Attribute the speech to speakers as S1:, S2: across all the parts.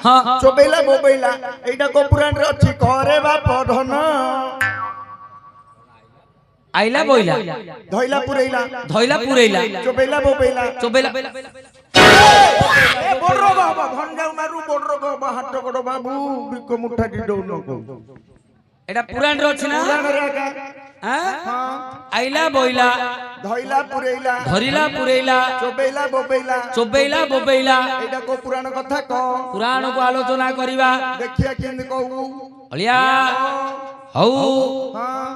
S1: हाँ
S2: चोबैला बोबैला एटा को पुराण रे अछि करे बा पधन
S1: आइला बोइला
S2: धइला पुरैला
S1: धइला पुरैला
S2: चोबैला बोबैला
S1: चोबैला
S2: ए बोडरो बाबा भंडाउ मारू बोडरो बाबा हाथ गोडो बाबू बिको मुठा दिडौ नको
S1: एटा पुराण रे अछि ना
S2: पुराण रे का
S1: हां
S2: हां
S1: आइला बोइला
S2: धइला पुरैला
S1: धरिला पुरैला
S2: चोबैला बोबैला
S1: चोबैला बोबैला
S2: एटा को पुराण कथा को
S1: पुराण को आलोचना करिवा
S2: देखिया केन कहू
S1: अलिया हौ
S2: हां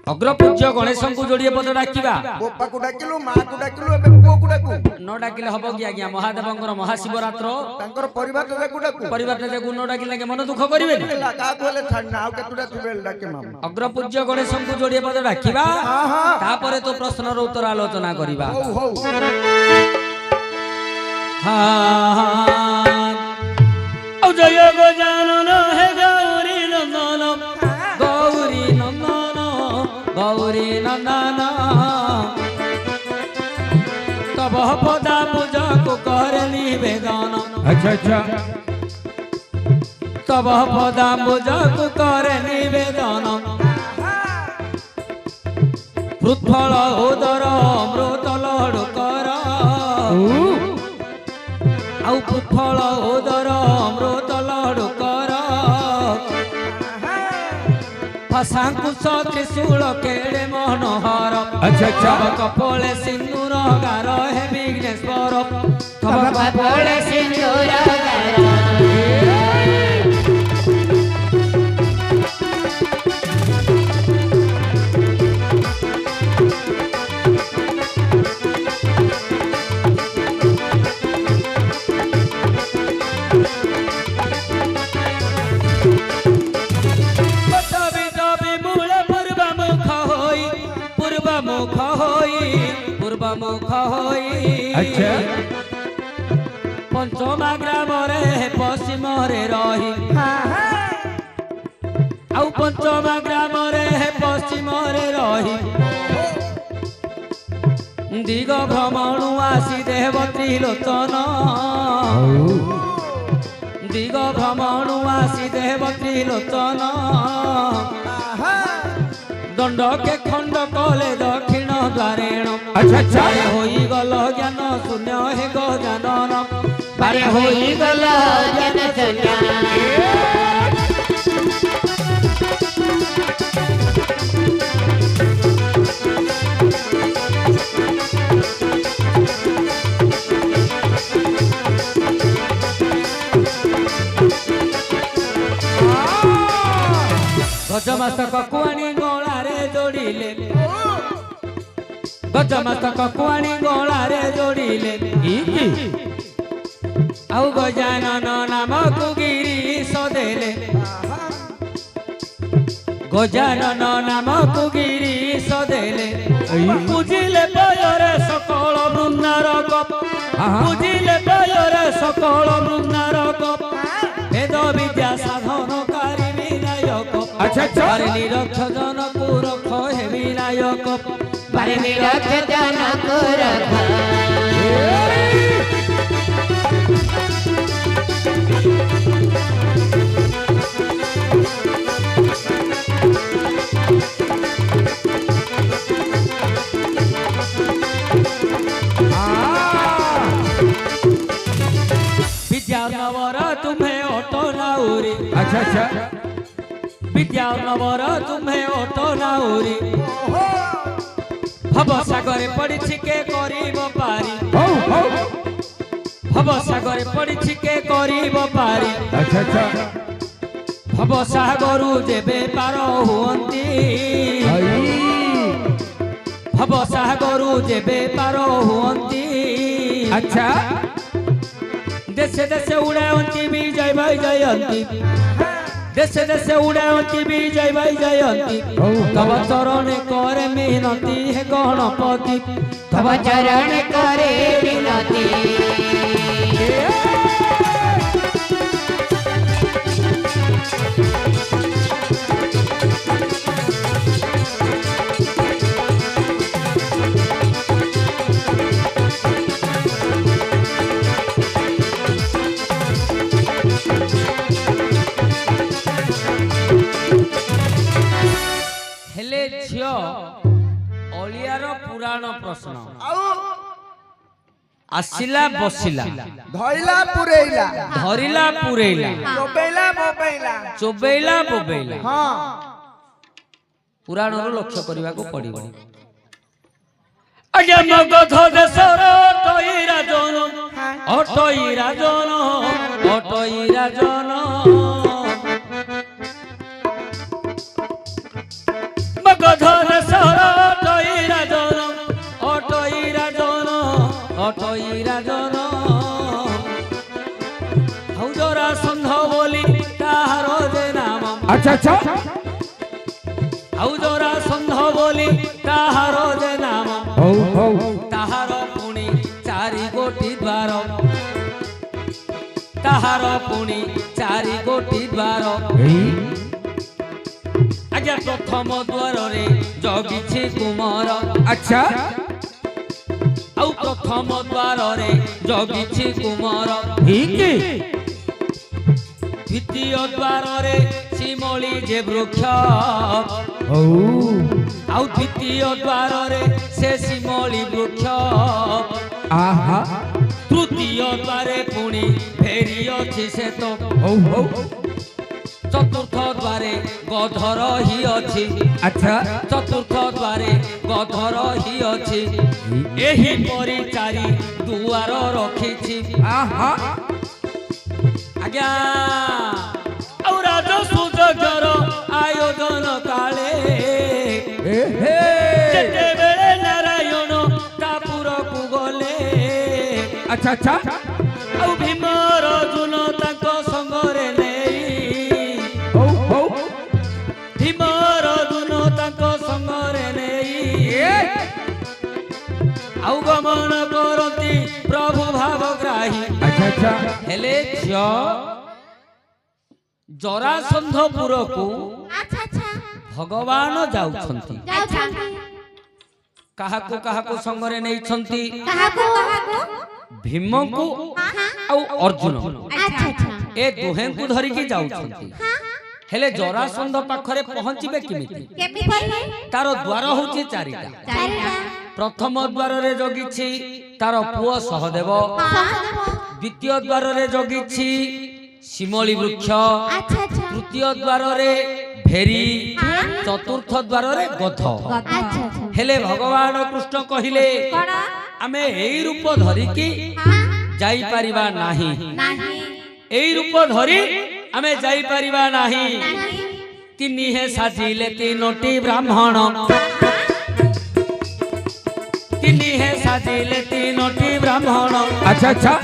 S1: अग्रपूज्य गणेश को जोड़िए पद डाकिबा
S2: बोपा को डाकिलु मा को डाकिलु एबे को डाकू
S1: न डाकिले हबो कि आज्ञा महादेवंकर महाशिवरात्र
S2: तांकर परिवार को डाकू
S1: परिवार को न डाकिले के मन दुख करिवे
S2: का बोले छाड़ना आ केतुडा तुबेल डाके मामा
S1: अग्रपूज्य गणेश को जोड़िए पद डाकिबा
S2: हां हां
S1: तापरे तो प्रश्नर उत्तर आलोचना करिबा
S2: हो हो
S1: हां औ जय गजानन हे गौरी नंदन गौरी नंदन गौरी नंदन तब पदा पूजा को करे निवेदन
S3: अच्छा अच्छा
S1: तब पदा पूजा को करे निवेदन पृथ्फल उदर अमृत लडु कर आउ पृथ्फल उदर अमृत लडु कर फसांकुश त्रिशूल केड़े मनोहर
S3: अच्छा अच्छा
S1: कपोले सिंदूर गार हे विघ्नेश्वर
S4: कपोले सिंदूर गार
S1: मुख होई
S3: अच्छा
S1: पंचमा ग्राम रे पश्चिम रे रही आउ पंचमा ग्राम रे पश्चिम रे रही दिग भ्रमणु आसी देवत्री लोचन दिग भ्रमणु आसी देवत्री लोचन दंड के खंड कले दक्षिण द्वारेण
S3: अच्छा अच्छा
S1: होई गल ज्ञान शून्य हे गजानन
S4: पारे होई गल ज्ञान शून्य
S1: गजमस्तक कुआणी गोला रे जोड़िले गजमस्तक कुआणी गोला रे जोड़िले आउ गजानन नामक गिरीश देले गजानन नामक गिरीश देले पूजिले पयरे सकल बृंदार गप पूजिले पयरे सकल बृंदार गप वेद विद्या साधनकारी विनायक
S3: अच्छा अच्छा
S1: बारे निरक्ष जन को रख हे विनायक
S4: बारे निरक्ष जन को रख
S1: विद्या नवर तुम्हें ऑटो लाउरी
S3: अच्छा अच्छा
S1: विद्या नवर तुम्हें ऑटो लाउरी भव सागरे पड़ी के करीब पारी
S3: हो हो
S1: भव सागरे पड़ी के करीब पारी
S3: अच्छा अच्छा
S1: भव सागरु जेबे पार हुअंती भव सागरु जेबे पार हुअंती
S3: अच्छा
S1: देशे देशे उड़ाउंती भी जय भाई जयंती देशे देशे उड़ाउंती भी जय भाई जयंती तब चरण करे मिनती हे गणपति
S4: तब चरण करे विनती
S1: पुराण प्रश्न
S2: ଆଉ
S1: आसिला बसिला
S2: ଧଇଲା ପୁରେଇଲା
S1: धरिला पुरेला
S2: ଚୋବେଇଲା ବୋବେଇଲା
S1: चोबेला बोबेला
S2: ହଁ
S1: पुराण लक्ष्य करने को पड़ो आज्ञा मगध देशर अटई राजन अटई राजन अटई राजन मगध देशर अटई राजन अटई राजन अटई राजन हौजरा संध बोली ताहार जे नाम
S3: अच्छा अच्छा
S1: हौजरा संध बोली ताहार जे नाम
S3: हो हो
S1: ताहार पुणी चारि गोटी द्वार ताहार पुणी चारि गोटी द्वार आज्ञा प्रथम द्वार रे जगिछि कुमार
S3: अच्छा
S1: आउ प्रथम द्वार रे जगिछि कुमार
S3: ठीक
S1: द्वितीय द्वार रे शिमली जे वृक्ष
S3: हो
S1: आउ द्वितीय द्वार रे से शिमली वृक्ष
S3: आहा
S1: तृतीय द्वारे पुणी फेरी अछि से तो
S3: हो हो
S1: चतुर्थ द्वारे गधर ही अछि
S3: अच्छा
S1: चतुर्थ द्वारे गधर ही अछि एही परि चारि दुआर रखिछि
S3: आहा
S1: आज्ञा औ राज सुजगर आयोजन काले
S3: ए हे
S1: जेते बेले नारायण तापुरकु गले
S3: अच्छा अच्छा
S1: औ भीम अर्जुन ताको संगरे नेई
S3: हो हो
S1: भीम अर्जुन ताको संगरे नेई औ गमन करती प्रभु भावग्राही
S3: अच्छा अच्छा
S1: हेले झियो जरासंधपुर को
S4: अच्छा अच्छा
S1: भगवान जाउछंती
S4: जाउछंती
S1: काहाको काहाको संगरे नै छंती
S4: काहाको काहाको
S1: भीम को औ अर्जुन
S4: अच्छा अच्छा
S1: ए दोहें को धरि के जाउछंती हेले जरासंध पाखरे पहुंचबे किमिति
S4: केमि पहिले
S1: तारो द्वार होची चारिटा
S4: चारिटा
S1: प्रथम द्वार रे जगिछि तारो पुओ सहदेव
S4: सहदेव
S1: द्वितीय द्वार रे जगिछि शिमली वृक्ष
S4: अच्छा अच्छा
S1: तृतीय द्वार रे भेरी चतुर्थ द्वार रे गध
S4: अच्छा अच्छा
S1: हेले भगवान कृष्ण कहिले
S4: कोन
S1: आमे एई रूप धरि की
S4: हां
S1: जाई परिबा नाही
S4: नाही
S1: एई रूप धरि आमे जाई परिबा नाही
S4: नाही
S1: तिनी हे साजिले तीनोटी ब्राह्मण तिनी हे साजिले तीनोटी ब्राह्मण
S3: अच्छा अच्छा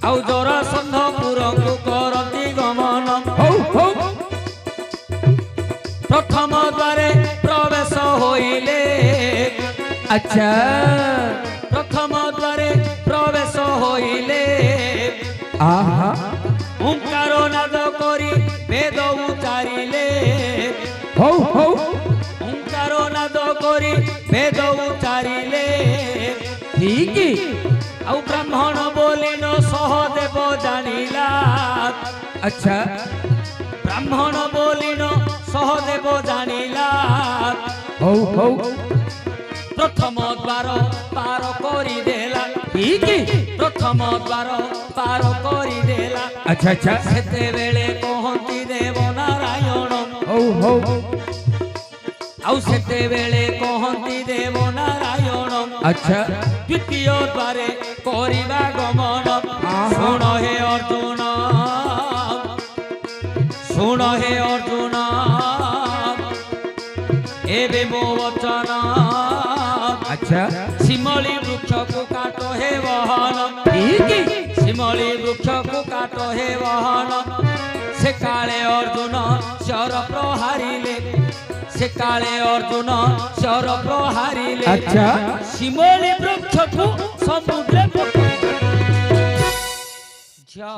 S1: औ जरासंधपुर को करती गमन
S3: हो हो
S1: प्रथम द्वारे प्रवेश होइले
S3: अच्छा
S1: प्रथम द्वारे प्रवेश होइले
S3: आहा
S1: ओंकार नाद करी वेद उच्चारिले
S3: हो हो
S1: ओंकार नाद करी वेद उच्चारिले
S3: ठीक
S1: औ ब्राह्मण बोलिन सहदेव जानिला
S3: अच्छा
S1: ब्राह्मण बोलिन सहदेव जानिला
S3: हो हो
S1: प्रथम द्वार पार करी देला
S3: ठीक
S1: प्रथम द्वार पार करी देला
S3: अच्छा अच्छा
S1: सेते बेले कहंती देव नारायण
S3: हो हो
S1: औ सेते बेले कहंती देव नारायण
S3: अच्छा
S1: द्वितीय द्वारे करिबा गमन सुन हे अर्जुन सुन हे अर्जुन एबे मो वचन
S3: अच्छा
S1: शिमली वृक्ष को काटो हे वहन
S3: ठीक
S1: शिमली वृक्ष को काटो हे वहन से काले अर्जुन शर प्रहारिले से काले अर्जुन शर प्रहारिले
S3: अच्छा
S1: शिमली वृक्ष को समुद्र झियो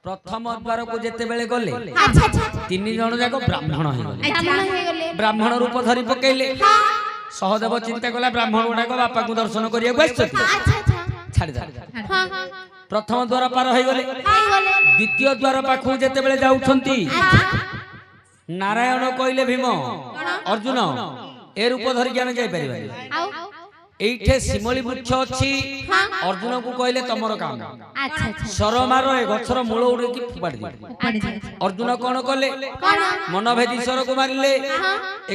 S1: प्रथम द्वार को जेते बेले गले
S4: अच्छा अच्छा
S1: तीन जन जाक ब्राह्मण हे गले
S4: ब्राह्मण हे गले
S1: ब्राह्मण रूप धरि पकेले
S4: हां
S1: सहदेव चिंता कला ब्राह्मण गुडाक बापा को दर्शन करिया आछथि
S4: अच्छा अच्छा
S1: छाड़ी दे
S4: हां हां
S1: प्रथम द्वार पार हो गले
S4: हे गले
S1: द्वितीय द्वार पाखु जेते बेले जाउछंती नारायण कहले भीम अर्जुन ए रूप धरिक आमे जाई परिबानी
S4: आओ
S1: एइठे शिमली वृक्ष अछि अर्जुन को कहले तमर काम
S4: अच्छा अच्छा
S1: सरमार ए गछर मूल उड़े की फुपाड़ी दे
S4: पड़ जाए
S1: अर्जुन कोन कले
S4: कौन
S1: मनभेदी सर को मारिले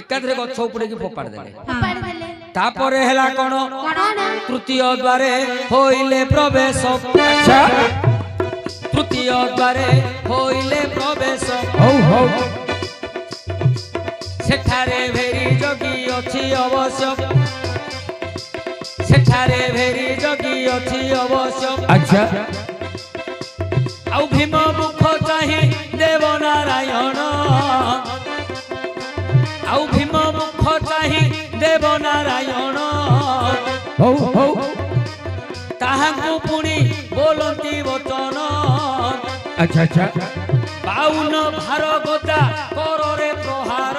S1: एकाधरे गछ उपरे की फोपाड़ी देले
S4: पड़ देले
S1: तापरे हेला कोन
S4: कौन
S1: तृतीय द्वारे होइले प्रवेश
S3: अच्छा
S1: तृतीय द्वारे होइले प्रवेश
S3: हौ हौ
S1: सेठारे भेरी जोगी अछि अवश्य सेठारे भेरी जोगी अछि अवश्य
S3: अच्छा
S1: आउ भीम मुख चाहि देव नारायण आउ भीम मुख चाहि देव नारायण
S3: हौ हौ
S1: ताहाकु पुणी बोलंती वचन
S3: अच्छा अच्छा
S1: बाउन भार गदा कररे प्रहार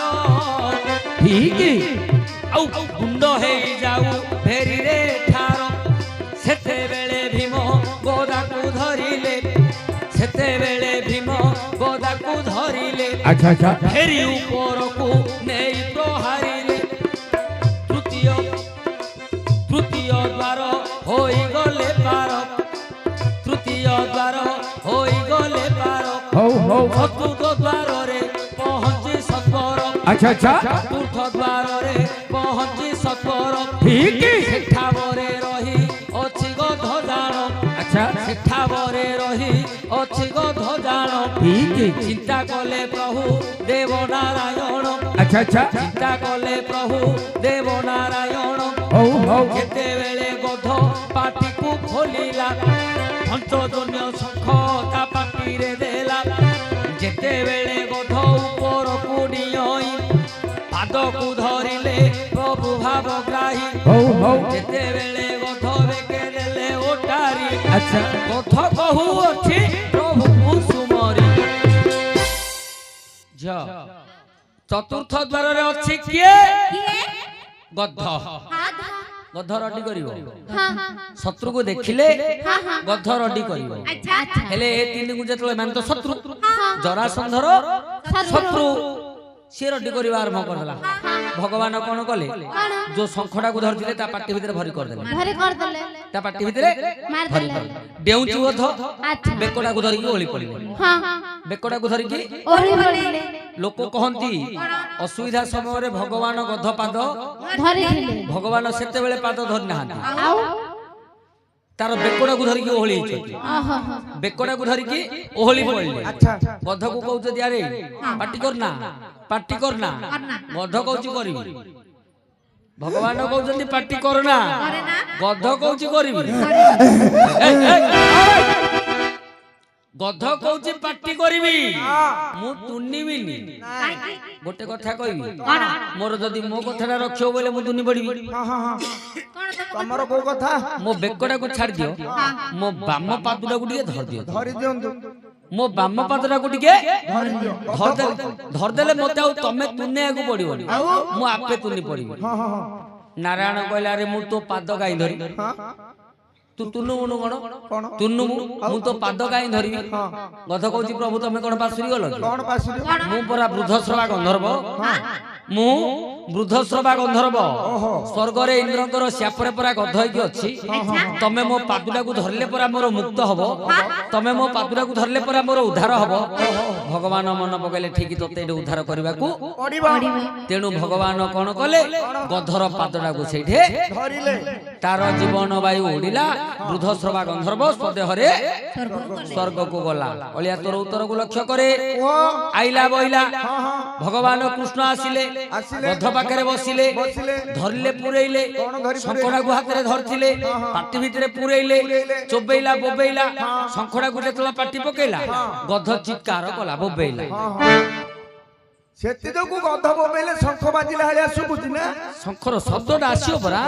S3: ठीक
S1: आउ गुंड हे जाऊ भेरी रे ठार सेते बेले भीम गोदा को धरिले सेते बेले भीम गोदा को धरिले
S3: अच्छा अच्छा
S1: फेरी ऊपर को नेई प्रहारिले तृतीय द्वार होई गले पार तृतीय द्वार होई गले पार
S3: हौ हौ
S1: चतुर्थ द्वार रे पहुंची सत्वर
S3: अच्छा अच्छा
S1: चतुर्थ द्वार रे पहुंची सत्वर
S3: ठीक
S1: सेठावरे रही अछि गध जाण
S3: अच्छा
S1: सेठावरे रही अछि गध जाण
S3: ठीक
S1: चिंता कले प्रभु देव नारायण
S3: अच्छा अच्छा
S1: चिंता कले प्रभु देव नारायण
S3: हौ हौ
S1: केते बेले गध पाटी को खोलिला पंचजन्य शंख ता पाटी रे देला जेते बेले गध ऊपर को नियई पाद को धरिले प्रभु भाव ग्राही
S3: हौ हौ
S1: जेते बेले गध बेके देले ओटारी
S3: अच्छा
S1: गध कहू अछि प्रभु कुसुमरी जा चतुर्थ द्वार रे अछि किए
S4: किए
S1: गध
S4: हाथ
S1: गध रडी करिवो
S4: हां हां
S1: शत्रु को देखिले
S4: हां हां
S1: गध रडी करिवो
S4: अच्छा अच्छा
S1: हेले ए तीन को जेतले मान तो शत्रु
S4: हां
S1: जरासंधर शत्रु से रडी करिवा आरंभ करदेला भगवान कोन कले
S4: कौन
S1: जो शंखडा को धरथिले ता पाटी भितरे भरी कर देले
S4: घरे कर देले
S1: ता पाटी भितरे
S4: मार
S1: भरी
S4: देले
S1: कर डेउची गध
S4: अच्छा
S1: बेकोडा को धरि के ओळी पड़िले
S4: हां हां
S1: बेकोडा को धरि के
S4: ओही बोलिले
S1: लोक कहंती असुविधा समय रे भगवान गध पाद
S4: धरि दिले
S1: भगवान सेते बेले पाद धरि नाहांती
S4: आओ
S1: तार बेकोडा को धरि के ओळी छथि
S4: ओहो
S1: बेकोडा को धरि के ओहली पड़िले
S2: अच्छा
S1: गध को कहउछ दियारे पाटी करना गध कहउछ करिवि भगवान कहउछन्ती पाटी करना गध कहउछ करिवि गध कहउछ पाटी करिवि मु तुनिबिनी गोटे कथा कहबि मोर जदी मो कथाटा रखियो बोले मु तुनि पड़िबि
S2: हाँ हाँ हाँ तमर को कथा
S1: मो बेकड़ा को छाड़ दियो मो बाम पादुडा को टिके धर दियो
S2: धरि दियंतु
S1: मो बाम पादुडा को टिके
S2: धरि दियो
S1: धर देले मते आ तमे तुने आगु पड़िबोनी मु आपे तुनि पड़िबि
S2: हाँ हाँ हाँ
S1: नारायण कहला रे मु तो पाद गाई धरि
S2: हाँ
S1: तू तुनु मुनु कोन
S2: कौन
S1: तुनु मु तो पाद गाई धरि गध कहूची प्रभु तमे कोन पासुरी गलो
S2: कौन पासिल
S1: मु परा वृद्धश्रवा गंधर्व मु वृद्धश्रवा गंधर्व स्वर्ग रे इंद्रकर श्यापरे परा गध होई अछि तमे मो पादुडा को धरले परा मोर मुक्त हबो तमे मो पादुडा को धरले परा मोर उद्धार हबो भगवान मन पकैले ठीक तते उद्धार करबा को
S2: पडिबा
S1: तेणु भगवान कोन कले गधर पादडा को सेठे
S2: धरिले
S1: तार जीवन वायु उड़िला वृद्धश्रवा गंधर्व स्वदेहरे स्वर्ग को गला अलिया तोर उत्तर को लक्ष्य करे आइला बइला भगवान कृष्ण आसिले गध पाखरे बसिले धरले पुरैले शंखडा को हाथ रे धरथिले पाटी भितरे पुरैले चोबैला बोबैला शंखडा को जेतला पाटी पकेला गध चित्कार कला बोबैला
S2: सेति जो को गध बोबेले शंख बाजिला हलिया सुबुची ना
S1: शंखर शब्दटा आसियो परा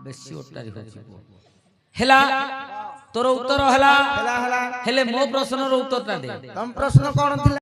S1: बेसी ओटारी होछि हेला तोर उत्तर हला
S2: हला हला
S1: हेले मो प्रश्नर उत्तरटा दे
S2: तम प्रश्न कोन थिला